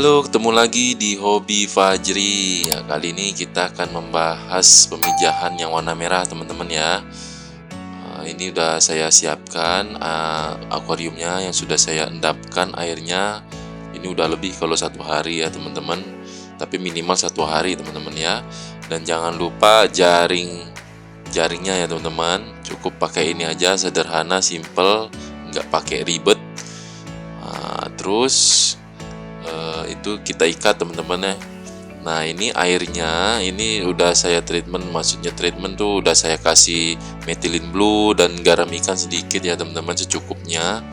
Halo, ketemu lagi di Hobi Fajri. Ya, kali ini kita akan membahas pemijahan yang warna merah, teman-teman ya. Ini udah saya siapkan akuariumnya yang sudah saya endapkan airnya. Ini udah lebih kalau 1 hari ya, teman-teman. Tapi minimal 1 hari, teman-teman ya. Dan jangan lupa jaringnya ya, teman-teman. Cukup pakai ini aja, sederhana, simple, nggak pakai ribet. Terus itu kita ikat, teman-teman ya. Nah, ini airnya ini udah saya treatment, maksudnya treatment tuh udah saya kasih methylene blue dan garam ikan sedikit ya, teman-teman, secukupnya.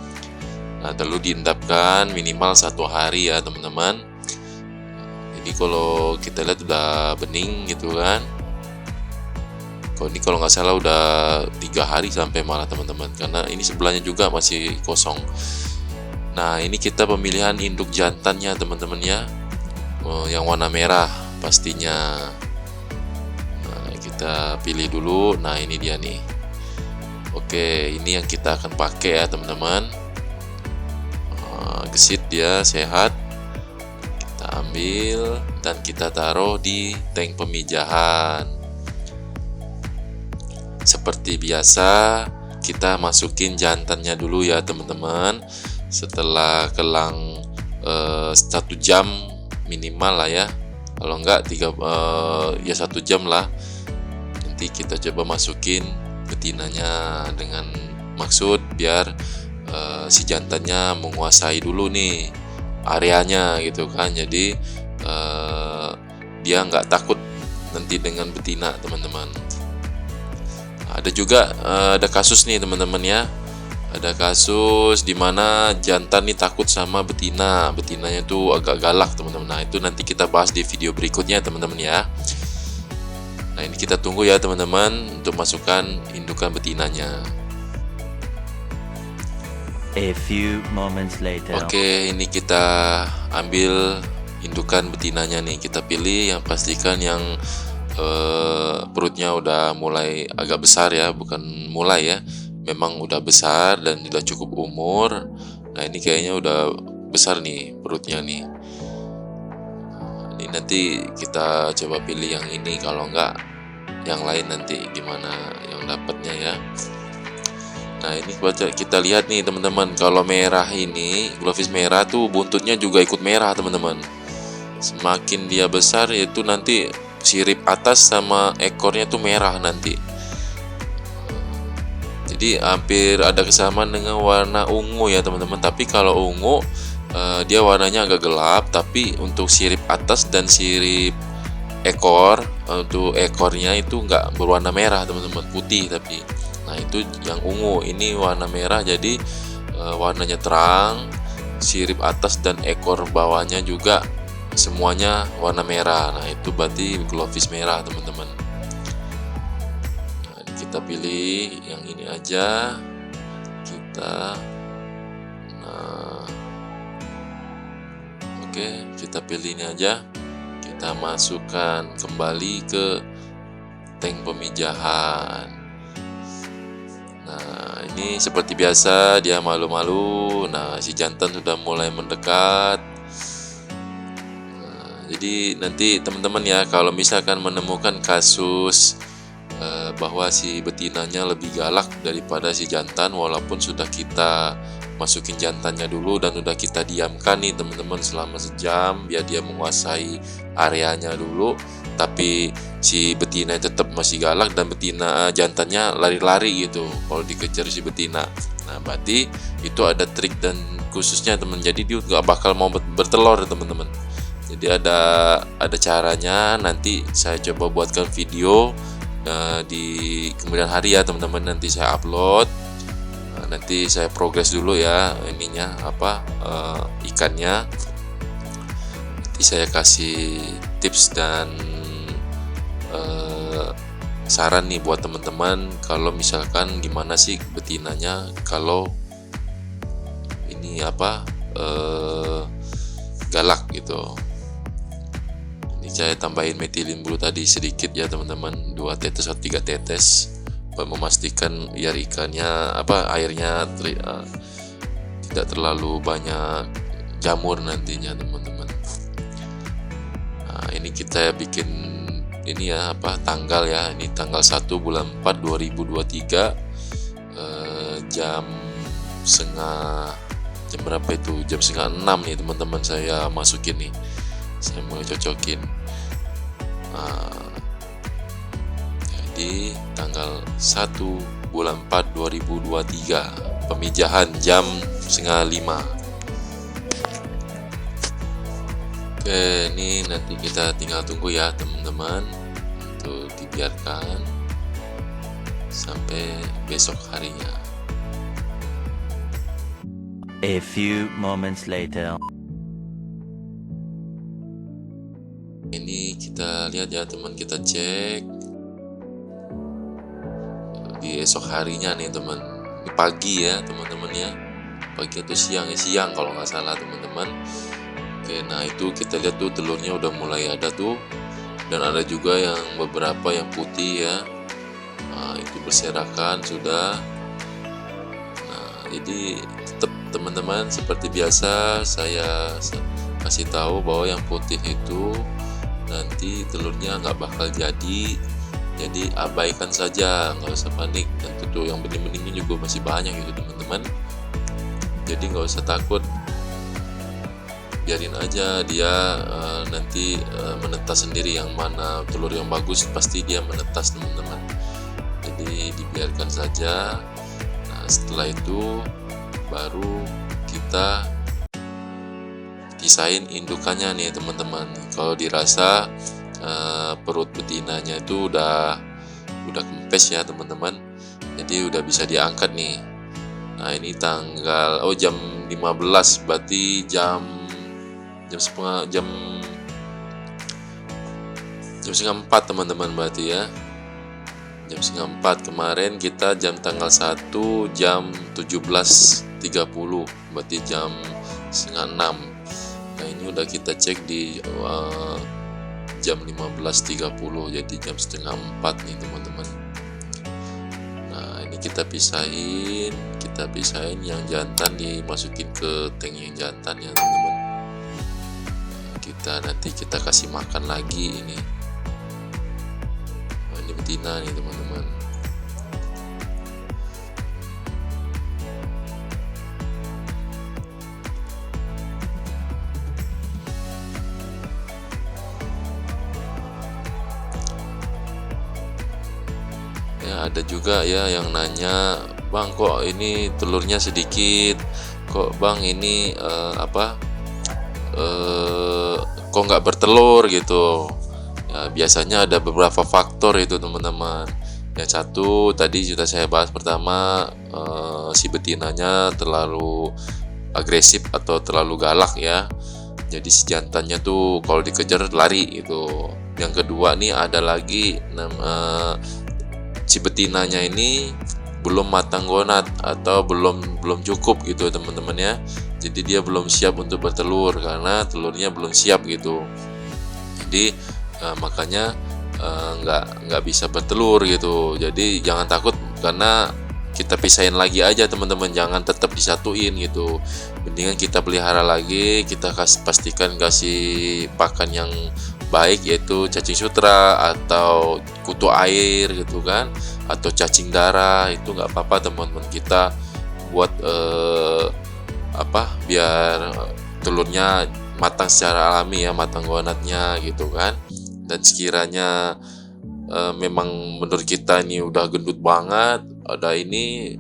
Nah, lalu diendapkan minimal 1 hari ya, teman-teman. Ini kalau kita lihat udah bening gitu kan. Kalau nggak salah udah 3 hari sampai malah, teman-teman, karena ini sebelahnya juga masih kosong. Nah, ini kita pemilihan induk jantannya, teman-teman ya. Yang warna merah pastinya. Nah, kita pilih dulu. Nah, ini dia nih. Oke, ini yang kita akan pakai ya, teman-teman. Gesit dia, sehat. Kita ambil dan kita taruh di tank pemijahan. Seperti biasa, kita masukin jantannya dulu ya, teman-teman. Setelah kelang 1 jam minimal lah ya, kalau enggak 1 jam lah. Nanti kita coba masukin betinanya dengan maksud biar si jantannya menguasai dulu nih areanya gitu kan. Jadi dia nggak takut nanti dengan betina, teman-teman. Ada juga ada kasus nih, teman-teman ya. Ada kasus dimana jantan nih takut sama betina. Betinanya tuh agak galak, teman-teman. Nah, itu nanti kita bahas di video berikutnya, teman-teman ya. Nah, ini kita tunggu ya, teman-teman, untuk masukkan indukan betinanya. A few moments later. Oke, ini kita ambil indukan betinanya nih. Kita pilih yang pastikan yang perutnya udah mulai agak besar ya, bukan mulai ya. Memang udah besar dan udah cukup umur. Nah, ini kayaknya udah besar nih perutnya nih. Ini nanti kita coba pilih yang ini, kalau enggak yang lain nanti gimana yang dapatnya ya. Nah, ini kita lihat nih, teman-teman. Kalau merah ini, glowfish merah tuh buntutnya juga ikut merah, teman-teman. Semakin dia besar itu nanti sirip atas sama ekornya tuh merah nanti. Jadi hampir ada kesamaan dengan warna ungu ya, teman-teman. Tapi kalau ungu dia warnanya agak gelap, tapi untuk sirip atas dan sirip ekor, untuk ekornya itu nggak berwarna merah, teman-teman, putih tapi. Nah, itu yang ungu. Ini warna merah, jadi warnanya terang. Sirip atas dan ekor bawahnya juga semuanya warna merah. Nah, itu berarti glowfish merah, teman-teman. Kita pilih yang ini aja. Kita pilih ini aja. Kita masukkan kembali ke tank pemijahan. Nah, ini seperti biasa dia malu-malu. Nah, si jantan sudah mulai mendekat. Nah, jadi nanti, teman-teman ya, kalau misalkan menemukan kasus bahwa si betinanya lebih galak daripada si jantan, walaupun sudah kita masukin jantannya dulu dan udah kita diamkan nih, teman-teman, selama sejam biar dia menguasai areanya dulu, tapi si betina tetap masih galak dan jantannya lari-lari gitu kalau dikejar si betina. Nah, berarti itu ada trik dan khususnya, teman. Jadi dia nggak bakal mau bertelur, teman-teman. Jadi ada caranya. Nanti saya coba buatkan video di kemudian hari ya, teman-teman. Nanti saya upload. Nanti saya progres dulu ya ininya ikannya. Nanti saya kasih tips dan saran nih buat teman-teman, kalau misalkan gimana sih betinanya kalau ini galak gitu. Ini saya tambahin methylene blue tadi sedikit ya, teman-teman, 2 tetes atau 3 tetes, buat memastikan biar ikannya airnya tidak terlalu banyak jamur nantinya, teman-teman. Nah, ini kita bikin ini ya, tanggal ya. Ini tanggal 1 bulan 4 2023, jam berapa itu? Jam setengah 6 nih teman-teman, saya masukin nih. Saya mau cocokin. Nah, jadi tanggal 1 bulan 4 2023, pemijahan jam setengah 5. Oke, ini nanti kita tinggal tunggu ya teman-teman, untuk dibiarkan sampai besok harinya. A few moments later. Ini kita lihat ya teman, kita cek di esok harinya nih teman. Ini pagi ya teman-teman ya, pagi atau siang ya, siang kalau nggak salah teman-teman. Oke, nah itu kita lihat tuh telurnya udah mulai ada tuh, dan ada juga yang beberapa yang putih ya. Nah, itu berserakan sudah. Nah, jadi tetap teman-teman seperti biasa saya kasih tahu bahwa yang putih itu nanti telurnya nggak bakal jadi abaikan saja, nggak usah panik. Dan tuh yang bening-beningnya juga masih banyak gitu teman-teman, jadi nggak usah takut, biarin aja dia nanti menetas sendiri. Yang mana telur yang bagus pasti dia menetas teman-teman, jadi dibiarkan saja. Nah, setelah itu baru kita pisahin indukannya nih teman-teman. Kalau dirasa perut betinanya itu udah kempes ya teman-teman, jadi udah bisa diangkat nih. Nah, ini tanggal jam 15, berarti jam setengah 4 teman-teman, berarti ya jam setengah 4. Kemarin kita tanggal 1 jam 17.30, berarti jam setengah 6. Nah, ini udah kita cek di jam 15.30, jadi jam setengah 4 nih teman-teman. Nah, ini kita pisahin yang jantan dimasukin ke tank yang jantan ya teman-teman. Nanti kita kasih makan lagi ini. Nah, ini betina nih teman-teman. Ya, ada juga ya yang nanya, "Bang, kok ini telurnya sedikit? Kok Bang ini kok nggak bertelur gitu?" Ya, biasanya ada beberapa faktor itu teman-teman. Yang satu tadi sudah saya bahas, pertama si betinanya terlalu agresif atau terlalu galak ya, jadi si jantannya tuh kalau dikejar lari itu. Yang kedua nih ada lagi si betinanya ini belum matang gonat atau belum cukup gitu teman-teman ya. Jadi dia belum siap untuk bertelur karena telurnya belum siap gitu. Jadi makanya nggak bisa bertelur gitu. Jadi jangan takut, karena kita pisahin lagi aja teman-teman, jangan tetap disatuin gitu. Mendingan kita pelihara lagi, kita pastikan kasih pakan yang baik, yaitu cacing sutra atau kutu air gitu kan, atau cacing darah. Itu nggak apa-apa teman-teman, kita buat biar telurnya matang secara alami ya, matang gonatnya gitu kan. Dan sekiranya memang menurut kita ini udah gendut banget, ada ini,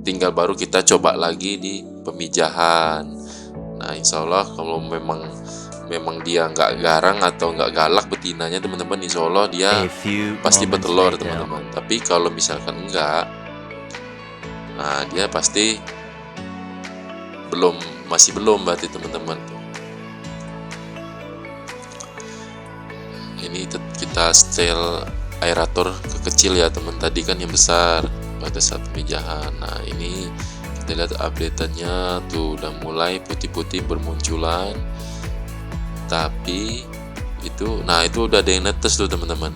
tinggal baru kita coba lagi di pemijahan. Nah, insya Allah kalau memang dia nggak garang atau nggak galak betinanya teman-teman, insya Allah dia pasti bertelur teman-teman. Tapi kalau misalkan enggak, nah dia pasti masih belum berarti teman-teman. Ini kita setel aerator kecil ya teman, tadi kan yang besar pada saat pemijahan. Nah, ini kita lihat update-nya tuh udah mulai putih-putih bermunculan. Tapi itu udah ada yang netes tuh teman-teman.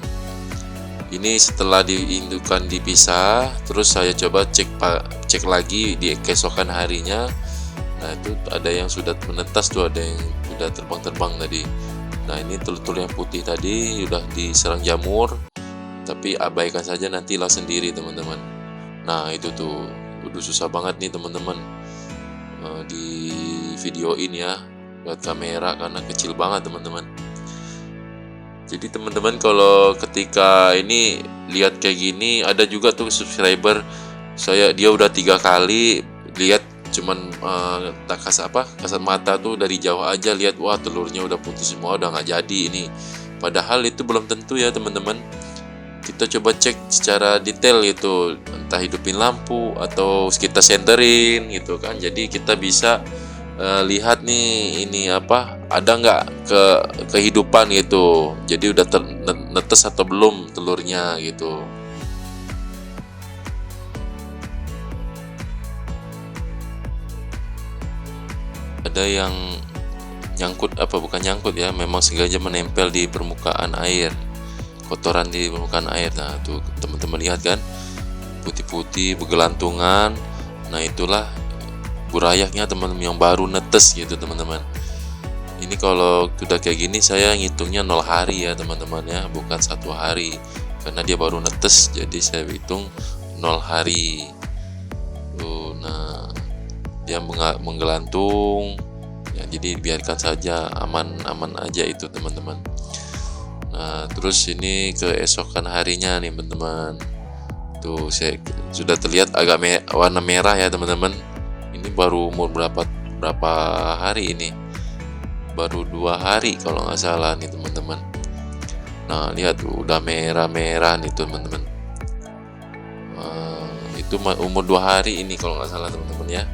Ini setelah diindukan dipisah, terus saya coba cek lagi di keesokan harinya. Nah, itu ada yang sudah menetas tuh, ada yang sudah terbang-terbang tadi. Nah, ini telur-telur yang putih tadi udah diserang jamur, tapi abaikan saja, nanti hilang sendiri teman-teman. Nah, itu tuh udah susah banget nih teman-teman di videoin ya buat kamera karena kecil banget teman-teman. Jadi teman-teman kalau ketika ini lihat kayak gini, ada juga tuh subscriber saya, dia udah 3 kali lihat cuman kasat mata tuh dari jauh aja lihat, wah telurnya udah putih semua, udah nggak jadi ini. Padahal itu belum tentu ya teman-teman. Kita coba cek secara detail gitu, entah hidupin lampu atau kita senterin gitu kan. Jadi kita bisa lihat nih ini ada nggak kehidupan gitu. Jadi udah netes atau belum telurnya gitu. Ada yang nyangkut bukan nyangkut ya, memang sengaja menempel di permukaan air, kotoran di permukaan air. Nah tuh teman-teman lihat kan, putih-putih bergelantungan. Nah itulah burayaknya teman-teman yang baru netes gitu teman-teman. Ini kalau sudah kayak gini saya ngitungnya 0 hari ya teman-teman ya, bukan 1 hari, karena dia baru netes jadi saya hitung 0 hari tuh. Nah dia menggelantung ya, jadi biarkan saja, aman-aman aja itu teman-teman. Nah terus ini keesokan harinya nih teman-teman, tuh saya sudah terlihat agak warna merah ya teman-teman. Ini baru umur berapa hari ini, baru 2 hari kalau nggak salah nih teman-teman. Nah lihat tuh udah merah-merah nih teman-teman. Itu umur 2 hari ini kalau nggak salah teman-teman ya.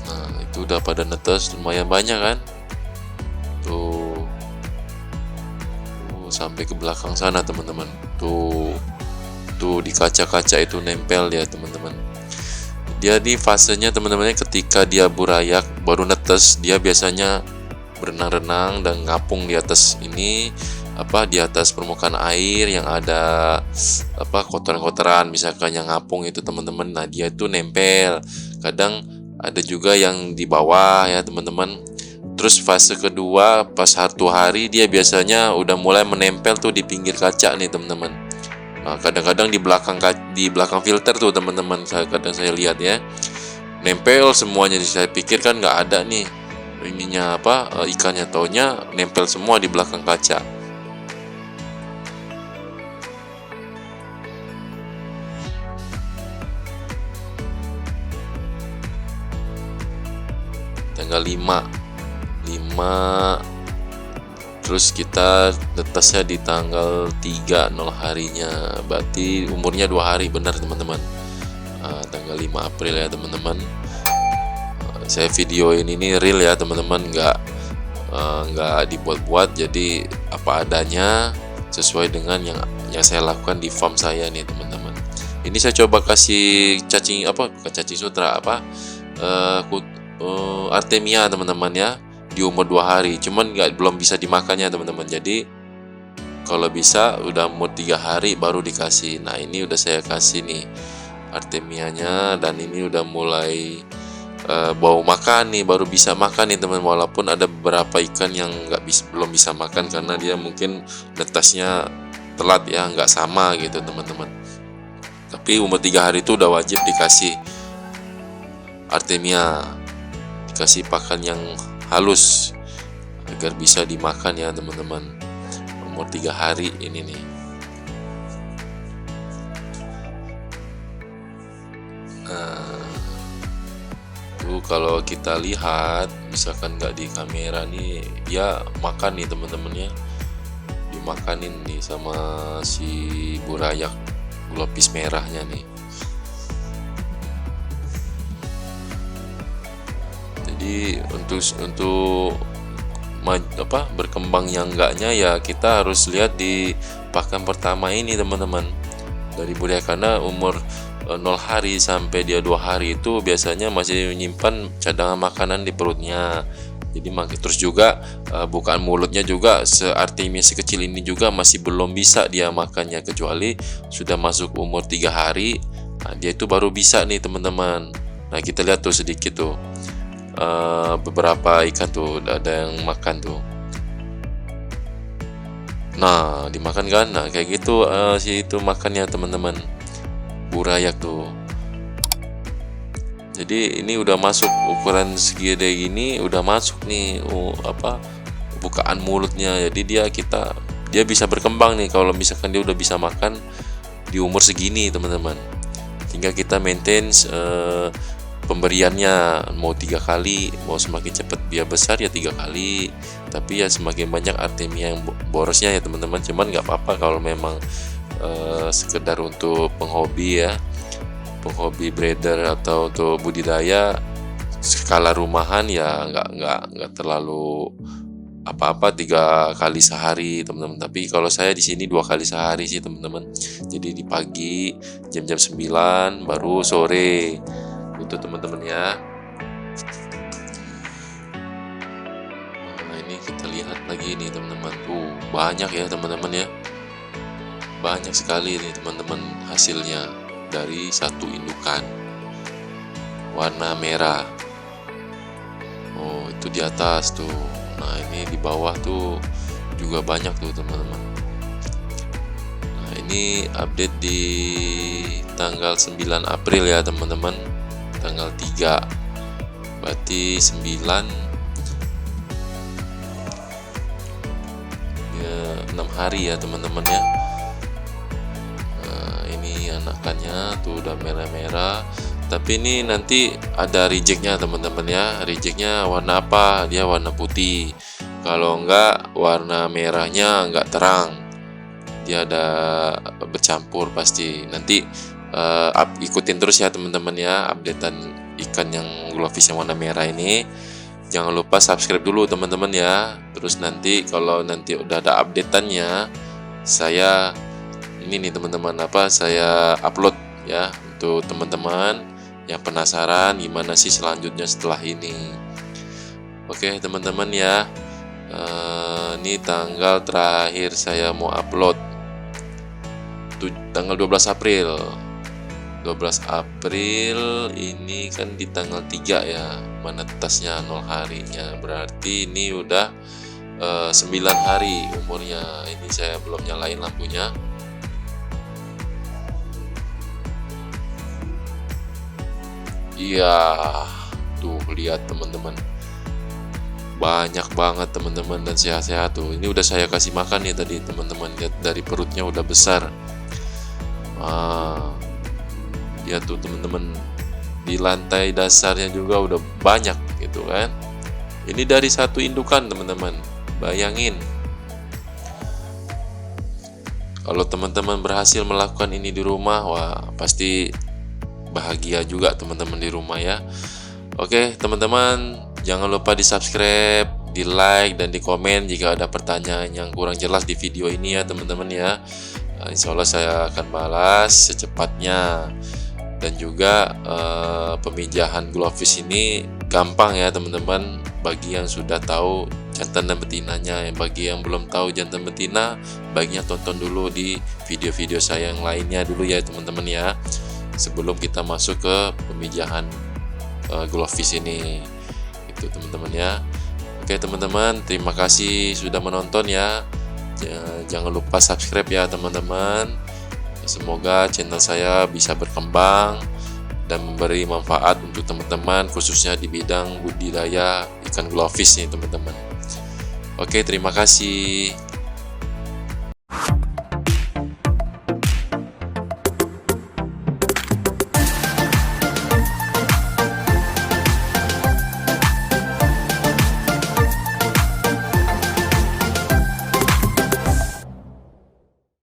Nah itu udah pada netes lumayan banyak kan tuh, sampai ke belakang sana teman-teman. Tuh di kaca-kaca itu nempel ya teman-teman. Dia di fasenya teman-teman, ketika dia burayak baru netes, dia biasanya berenang-renang dan ngapung di atas ini di atas permukaan air yang ada kotoran-kotoran misalkan yang ngapung itu teman-teman. Nah dia itu nempel, kadang ada juga yang di bawah ya teman-teman. Terus fase kedua pas 1 hari dia biasanya udah mulai menempel tuh di pinggir kaca nih teman-teman. Nah, kadang-kadang di belakang filter tuh teman-teman, kadang saya lihat ya nempel semuanya. Saya pikir kan nggak ada nih ininya ikannya, taunya nempel semua di belakang kaca. Tanggal 5 terus kita netesnya di tanggal 3 0 harinya, berarti umurnya 2 hari benar teman-teman. Tanggal 5 April ya teman-teman. Saya videoin ini real ya teman-teman, nggak dibuat-buat, jadi apa adanya sesuai dengan yang saya lakukan di farm saya nih teman-teman. Ini saya coba kasih cacing bukan cacing sutra Artemia teman-teman ya, di umur 2 hari, cuman belum bisa dimakannya teman-teman. Jadi kalau bisa udah umur 3 hari baru dikasih. Nah ini udah saya kasih nih Artemianya, dan ini udah mulai bau makan nih, baru bisa makan nih teman. Walaupun ada beberapa ikan yang belum bisa makan karena dia mungkin netasnya telat ya, nggak sama gitu teman-teman. Tapi umur 3 hari itu udah wajib dikasih Artemia, dikasih pakan yang halus agar bisa dimakan ya teman-teman. Umur 3 hari ini nih. Nah tuh kalau kita lihat misalkan nggak di kamera nih, dia makan nih teman-teman ya, dimakanin nih sama si burayak gulopis merahnya nih. Jadi untuk berkembang yang enggaknya ya kita harus lihat di pakan pertama ini teman-teman, dari budaya, karena umur 0 hari sampai dia 2 hari itu biasanya masih menyimpan cadangan makanan di perutnya. Jadi terus juga bukaan mulutnya juga Artemia si kecil ini juga masih belum bisa dia makannya, kecuali sudah masuk umur 3 hari. Nah, dia itu baru bisa nih teman-teman. Nah kita lihat tuh sedikit tuh. beberapa ikan tuh ada yang makan tuh. Nah, dimakan kan? Nah, kayak gitu si itu makannya teman-teman. Burayak tuh. Jadi ini udah masuk ukuran segede gini, udah masuk nih bukaan mulutnya. Jadi dia bisa berkembang nih kalau misalkan dia udah bisa makan di umur segini teman-teman. Tinggal kita maintain pemberiannya, mau 3 kali, mau semakin cepat dia besar ya 3 kali, tapi ya semakin banyak artemia yang borosnya ya teman-teman. Cuman nggak apa-apa kalau memang sekedar untuk penghobi ya, penghobi breeder atau untuk budidaya skala rumahan ya nggak terlalu apa-apa 3 kali sehari teman-teman. Tapi kalau saya di sini 2 kali sehari sih teman-teman. Jadi di pagi jam-jam 9 baru sore itu teman-teman ya. Nah, ini kita lihat lagi nih teman-teman. Tuh banyak ya teman-teman ya, banyak sekali nih teman-teman hasilnya dari satu indukan warna merah. Oh itu di atas tuh. Nah ini di bawah tuh juga banyak tuh teman-teman. Nah ini update di tanggal 9 April ya teman-teman, tanggal 3, berarti 9 ya, 6 hari ya teman-teman ya. Nah ini anakannya tuh udah merah-merah, tapi ini nanti ada rejectnya teman-teman ya. Rejectnya warna apa? Dia warna putih. Kalau enggak warna merahnya enggak terang, dia ada bercampur pasti. Nanti ikutin terus ya teman-teman ya updatean ikan yang glowfish yang warna merah ini. Jangan lupa subscribe dulu teman-teman ya. Terus nanti kalau nanti udah ada updateannya, saya ini nih teman-teman saya upload ya untuk teman-teman yang penasaran gimana sih selanjutnya setelah ini. Oke teman-teman ya, ini tanggal terakhir saya mau upload tanggal 12 April. 12 April ini kan di tanggal 3 ya, mana tasnya 0 harinya, berarti ini udah 9 hari umurnya. Ini saya belum nyalain lampunya. Iya, tuh lihat teman-teman, banyak banget teman-teman dan sehat-sehat tuh. Ini udah saya kasih makan ya tadi teman-teman, lihat dari perutnya udah besar. Lihat tuh teman-teman, di lantai dasarnya juga udah banyak gitu kan. Ini dari satu indukan teman-teman, bayangin. Kalau teman-teman berhasil melakukan ini di rumah, wah pasti bahagia juga teman-teman di rumah ya. Oke teman-teman, jangan lupa di subscribe, di like, dan di komen jika ada pertanyaan yang kurang jelas di video ini ya teman-teman ya. Insya Allah saya akan balas secepatnya. Dan juga pemijahan glowfish ini gampang ya teman-teman, bagi yang sudah tahu jantan dan betinanya. Bagi yang belum tahu jantan betina, baiknya tonton dulu di video-video saya yang lainnya dulu ya teman-teman ya, sebelum kita masuk ke pemijahan glowfish ini itu teman-teman ya. Oke teman-teman, terima kasih sudah menonton ya. Jangan lupa subscribe ya teman-teman. Semoga channel saya bisa berkembang dan memberi manfaat untuk teman-teman, khususnya di bidang budidaya ikan glowfish nih teman-teman. Oke, terima kasih.